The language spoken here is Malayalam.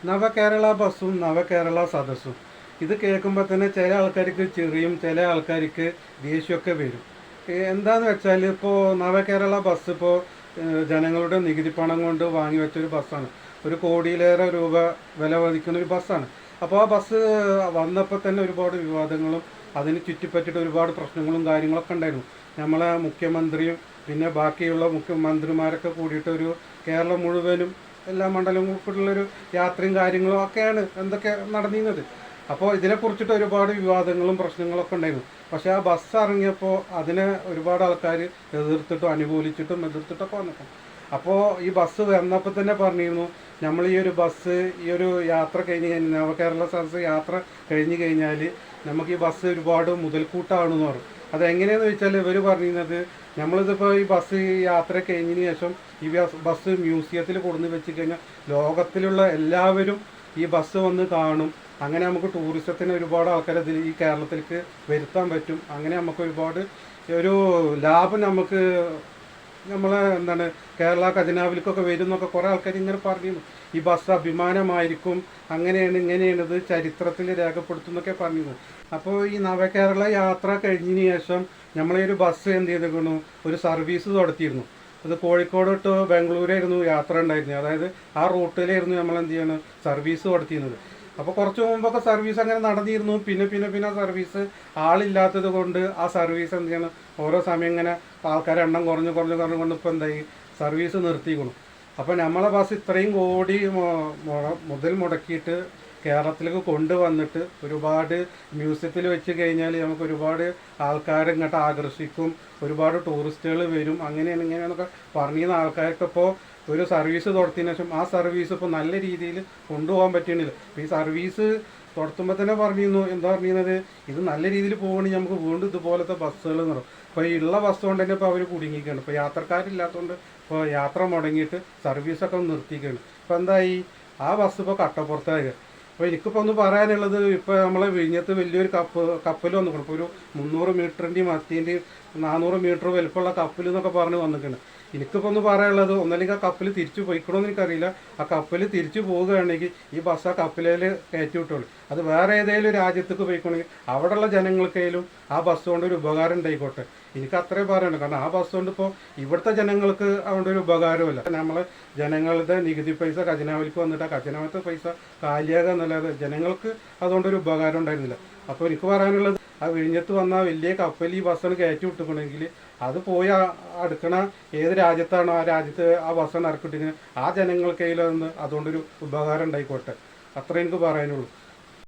നവകേരള ബസ്സും നവകേരള സദസ്സും ഇത് കേൾക്കുമ്പോൾ തന്നെ ചില ആൾക്കാർക്ക് ചിറിയും ചില ആൾക്കാർക്ക് ദേഷ്യമൊക്കെ വരും. എന്താന്ന് വെച്ചാൽ ഇപ്പോൾ നവകേരള ബസ് ഇപ്പോൾ ജനങ്ങളുടെ നികുതി പണം കൊണ്ട് വാങ്ങി വെച്ചൊരു ബസ്സാണ്. 1 കോടിയിലേറെ രൂപ വില മതിക്കുന്ന ഒരു ബസ്സാണ്. അപ്പോൾ ആ ബസ് വന്നപ്പോൾ തന്നെ ഒരുപാട് വിവാദങ്ങളും അതിന് ചുറ്റിപ്പറ്റിയിട്ട് ഒരുപാട് പ്രശ്നങ്ങളും കാര്യങ്ങളൊക്കെ ഉണ്ടായിരുന്നു. നമ്മളെ മുഖ്യമന്ത്രിയും പിന്നെ ബാക്കിയുള്ള മുഖ്യമന്ത്രിമാരൊക്കെ കൂടിയിട്ട് ഒരു കേരളം മുഴുവനും എല്ലാ മണ്ഡലവും ഉൾപ്പെട്ടുള്ളൊരു യാത്രയും കാര്യങ്ങളും ഒക്കെയാണ് എന്തൊക്കെ നടന്നിരുന്നത്. അപ്പോൾ ഇതിനെക്കുറിച്ചിട്ട് ഒരുപാട് വിവാദങ്ങളും പ്രശ്നങ്ങളൊക്കെ ഉണ്ടായിരുന്നു. പക്ഷേ ആ ബസ് ഇറങ്ങിയപ്പോൾ അതിനെ ഒരുപാട് ആൾക്കാർ എതിർത്തിട്ടും അനുകൂലിച്ചിട്ടും എതിർത്തിട്ടൊക്കെ വന്നിട്ടും. അപ്പോൾ ഈ ബസ് വന്നപ്പോൾ തന്നെ പറഞ്ഞിരുന്നു, നമ്മൾ ഈ ഒരു ബസ് ഈ ഒരു യാത്ര കഴിഞ്ഞ് കഴിഞ്ഞാൽ നവകേരള സദസ്സ് യാത്ര കഴിഞ്ഞ് കഴിഞ്ഞാൽ നമുക്ക് ഈ ബസ് ഒരുപാട് മുതൽക്കൂട്ടാണെന്ന് പറഞ്ഞു. അതെങ്ങനെയാണെന്ന് വെച്ചാൽ ഇവർ പറഞ്ഞിരുന്നത്, നമ്മളിതിപ്പോൾ ഈ ബസ് യാത്ര കഴിഞ്ഞതിന് ശേഷം ഈ ബസ് മ്യൂസിയത്തിൽ കൊണ്ടുവന്ന് വെച്ച് കഴിഞ്ഞാൽ ലോകത്തിലുള്ള എല്ലാവരും ഈ ബസ് വന്ന് കാണും. അങ്ങനെ നമുക്ക് ടൂറിസത്തിന് ഒരുപാട് ആൾക്കാരെ ഈ കേരളത്തിലേക്ക് വരുത്താൻ പറ്റും. അങ്ങനെ നമുക്ക് ഒരുപാട് ഒരു ലാഭം നമുക്ക് നമ്മളെ എന്താണ് കേരള ഖജനാവിലേക്കൊക്കെ വരും എന്നൊക്കെ കുറേ ആൾക്കാർ ഇങ്ങനെ പറഞ്ഞിരുന്നു. ഈ ബസ് അഭിമാനമായിരിക്കും, അങ്ങനെയാണ് ഇങ്ങനെയാണ്, ഇത് ചരിത്രത്തിൽ രേഖപ്പെടുത്തും എന്നൊക്കെ പറഞ്ഞിരുന്നു. അപ്പോൾ ഈ നവകേരള യാത്ര കഴിഞ്ഞതിന് ശേഷം നമ്മളീ ഒരു ബസ് എന്ത് ചെയ്തിരിക്കുന്നു, ഒരു സർവീസ് നടത്തിയിരുന്നു. അത് കോഴിക്കോട് ടു ബാംഗ്ലൂരായിരുന്നു യാത്ര ഉണ്ടായിരുന്നത്. അതായത് ആ റൂട്ടിലായിരുന്നു നമ്മൾ എന്ത് ചെയ്യണം സർവീസ് നടത്തിയിരുന്നത്. അപ്പോൾ കുറച്ച് മുമ്പൊക്കെ സർവീസ് അങ്ങനെ നടന്നിരുന്നു. പിന്നെ ആ സർവീസ് ആളില്ലാത്തത് കൊണ്ട് ആ സർവീസ് എന്ത് ചെയ്യണം ഓരോ സമയം ഇങ്ങനെ ആൾക്കാരെ എണ്ണം കുറഞ്ഞ് കൊണ്ട് ഇപ്പോൾ എന്തായി സർവീസ് നിർത്തിക്കണം. അപ്പോൾ നമ്മളെ ബസ് ഇത്രയും കോടി മുതൽ മുടക്കിയിട്ട് കേരളത്തിലേക്ക് കൊണ്ടുവന്നിട്ട് ഒരുപാട് മ്യൂസിയത്തിൽ വെച്ച് കഴിഞ്ഞാൽ നമുക്ക് ഒരുപാട് ആൾക്കാരെ ഇങ്ങോട്ട് ആകർഷിക്കും, ഒരുപാട് ടൂറിസ്റ്റുകൾ വരും, അങ്ങനെയാണ് ഇങ്ങനെയാണെന്നൊക്കെ പറഞ്ഞിരുന്ന ആൾക്കാർക്ക് ഇപ്പോൾ ഒരു സർവീസ് തുടർത്തിയതിനു ശേഷം ആ സർവീസ് ഇപ്പോൾ നല്ല രീതിയിൽ കൊണ്ടുപോകാൻ പറ്റുന്നില്ല. ഈ സർവീസ് തുടർത്തുമ്പോൾ തന്നെ പറഞ്ഞിരുന്നു, എന്താ പറഞ്ഞിരുന്നത്, ഇത് നല്ല രീതിയിൽ പോകണമെങ്കിൽ നമുക്ക് വീണ്ടും ഇതുപോലത്തെ ബസ്സുകൾ നിർത്തും. ഇപ്പോൾ ഈ ഉള്ള ബസ് കൊണ്ട് തന്നെ ഇപ്പോൾ അവർ കുടുങ്ങിക്കുകയാണ്. ഇപ്പോൾ യാത്രക്കാരില്ലാത്തതുകൊണ്ട് ഇപ്പോൾ യാത്ര മുടങ്ങിയിട്ട് സർവീസൊക്കെ നിർത്തിക്കുകയാണ്. ഇപ്പോൾ എന്തായി ആ ബസ് ഇപ്പോൾ കട്ടപ്പുറത്തായി. അപ്പോൾ എനിക്കിപ്പോൾ ഒന്ന് പറയാനുള്ളത്, ഇപ്പോൾ നമ്മളെ വിഴിഞ്ഞത്ത് വലിയൊരു കപ്പൽ വന്നിട്ടുണ്ട്. ഇപ്പോൾ ഒരു 300 മീറ്ററിൻ്റെയും 400 മീറ്റർ വലുപ്പമുള്ള കപ്പൽ എന്നൊക്കെ പറഞ്ഞ് വന്നിട്ടുണ്ട്. എനിക്കിപ്പോൾ ഒന്ന് പറയാനുള്ളത്, ഒന്നല്ലെങ്കിൽ ആ കപ്പൽ തിരിച്ചു പോയിക്കണമെന്ന് എനിക്കറിയില്ല. ആ കപ്പൽ തിരിച്ചു പോവുകയാണെങ്കിൽ ഈ ബസ് ആ കപ്പലിൽ കയറ്റി വിട്ടോളൂ. അത് വേറെ ഏതെങ്കിലും രാജ്യത്തേക്ക് പോയിക്കണമെങ്കിൽ അവിടെയുള്ള ജനങ്ങൾക്കായാലും ആ ബസ് കൊണ്ട് ഒരു ഉപകാരം ഉണ്ടായിക്കോട്ടെ. എനിക്ക് അത്രയും പറയാനുള്ളൂ. കാരണം ആ ബസ് കൊണ്ട് ഇപ്പോൾ ഇവിടുത്തെ ജനങ്ങൾക്ക് അതുകൊണ്ട് ഒരു ഉപകാരമില്ല. നമ്മളെ ജനങ്ങളുടെ നികുതി പൈസ ഖജനാവിലേക്ക് വന്നിട്ട് ആ ഖജനാവിലത്തെ പൈസ കാലിയാകുക എന്നല്ലാതെ ജനങ്ങൾക്ക് അതുകൊണ്ടൊരു ഉപകാരം ഉണ്ടായിരുന്നില്ല. അപ്പോൾ എനിക്ക് പറയാനുള്ളത്, ആ വിഴിഞ്ഞത്ത് വന്ന വലിയ കപ്പൽ ഈ ബസ്സാണ് കയറ്റി വിട്ടിട്ടുണ്ടെങ്കിൽ അത് പോയി അടുക്കണ ഏത് രാജ്യത്താണോ ആ രാജ്യത്ത് ആ ബസ്സാണ് ഇറക്കിട്ടിങ്ങനെ ആ ജനങ്ങൾക്കതിലൊന്ന് അതുകൊണ്ടൊരു ഉപകാരം ഉണ്ടായിക്കോട്ടെ. അത്രേ എനിക്ക് പറയാനുള്ളൂ.